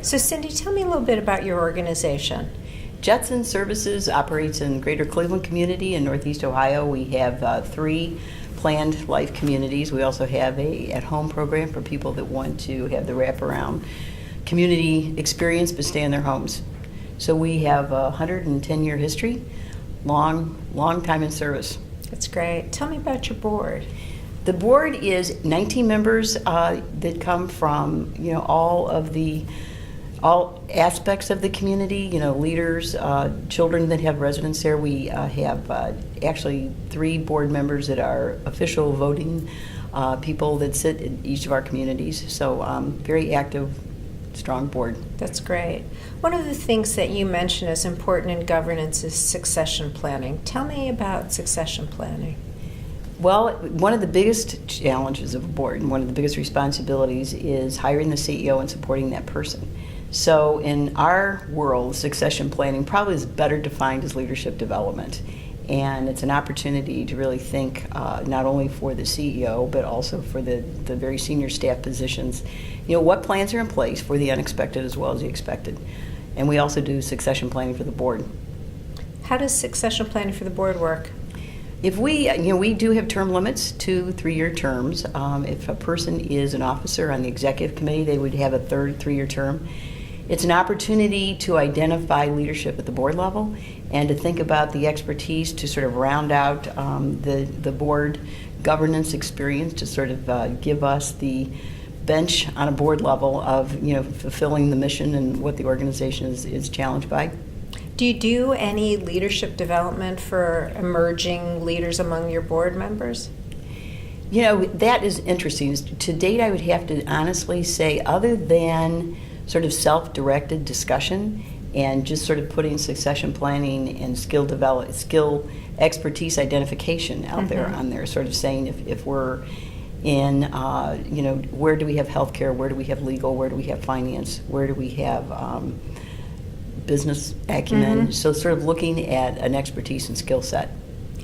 So Cindy, tell me a little bit about your organization. Judson Services operates in Greater Cleveland community in Northeast Ohio. We have 3 planned life communities. We also have a at-home program for people that want to have the wraparound community experience but stay in their homes. So we have a 110-year history, long time in service. That's great. Tell me about your board. The board is 19 members that come from all aspects of the community. Leaders, children that have residence there. We have actually 3 board members that are official voting people that sit in each of our communities. So very active, strong board. That's great. One of the things that you mentioned as important in governance is succession planning. Tell me about succession planning. Well, one of the biggest challenges of a board and one of the biggest responsibilities is hiring the CEO and supporting that person. So in our world, succession planning probably is better defined as leadership development. And it's an opportunity to really think not only for the CEO, but also for the very senior staff positions. What plans are in place for the unexpected as well as the expected. And we also do succession planning for the board. How does succession planning for the board work? If we do have term limits, 2 3-year terms. If a person is an officer on the executive committee, they would have a third 3-year term. It's an opportunity to identify leadership at the board level and to think about the expertise to sort of round out the board governance experience to sort of give us the bench on a board level of fulfilling the mission and what the organization is challenged by. Do you do any leadership development for emerging leaders among your board members? That is interesting. To date, I would have to honestly say, other than sort of self-directed discussion and just sort of putting succession planning and skill expertise identification out there on there, sort of saying if we're in, where do we have healthcare, where do we have legal, where do we have finance, where do we have business acumen, so sort of looking at an expertise and skill set.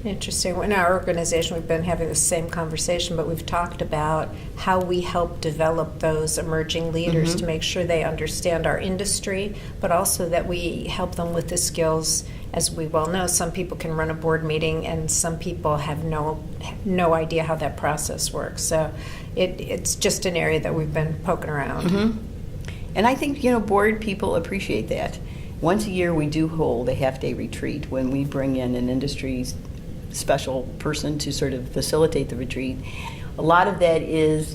Interesting. In our organization, we've been having the same conversation, but we've talked about how we help develop those emerging leaders to make sure they understand our industry, but also that we help them with the skills. As we well know, some people can run a board meeting and some people have no idea how that process works. So it's just an area that we've been poking around. And I think, board people appreciate that. Once a year, we do hold a half-day retreat when we bring in an industry special person to sort of facilitate the retreat. A lot of that is,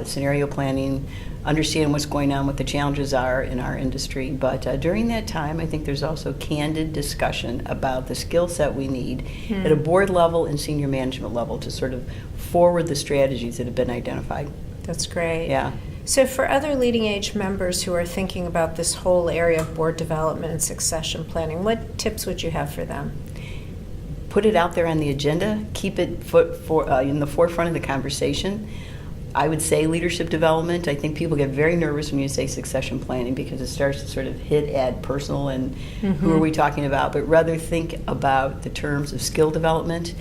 scenario planning, understand what's going on, what the challenges are in our industry. But during that time, I think there's also candid discussion about the skill set we need at a board level and senior management level to sort of forward the strategies that have been identified. That's great. Yeah. So for other leading age members who are thinking about this whole area of board development and succession planning, what tips would you have for them? Put it out there on the agenda. Keep it in the forefront of the conversation. I would say leadership development. I think people get very nervous when you say succession planning because it starts to sort of hit at personal and who are we talking about, but rather think about the terms of skill development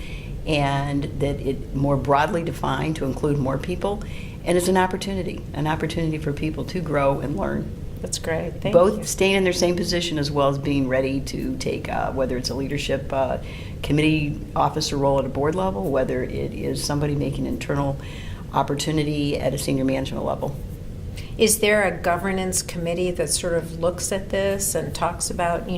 and that it more broadly defined to include more people. And it's an opportunity for people to grow and learn. That's great. Thank you. Both staying in their same position as well as being ready to take, whether it's a leadership committee officer role at a board level, whether it is somebody making internal opportunity at a senior management level. Is there a governance committee that sort of looks at this and talks about,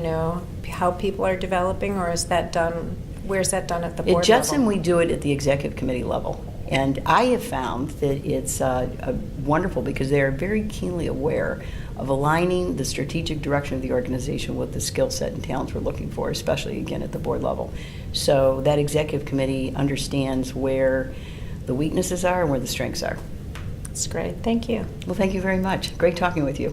how people are developing, or is that done, where's that done at the board level? At Judson, level? we do it at the executive committee level. And I have found that it's wonderful because they are very keenly aware of aligning the strategic direction of the organization with the skill set and talents we're looking for, especially, again, at the board level. So that executive committee understands where the weaknesses are and where the strengths are. That's great. Thank you. Well, thank you very much. Great talking with you.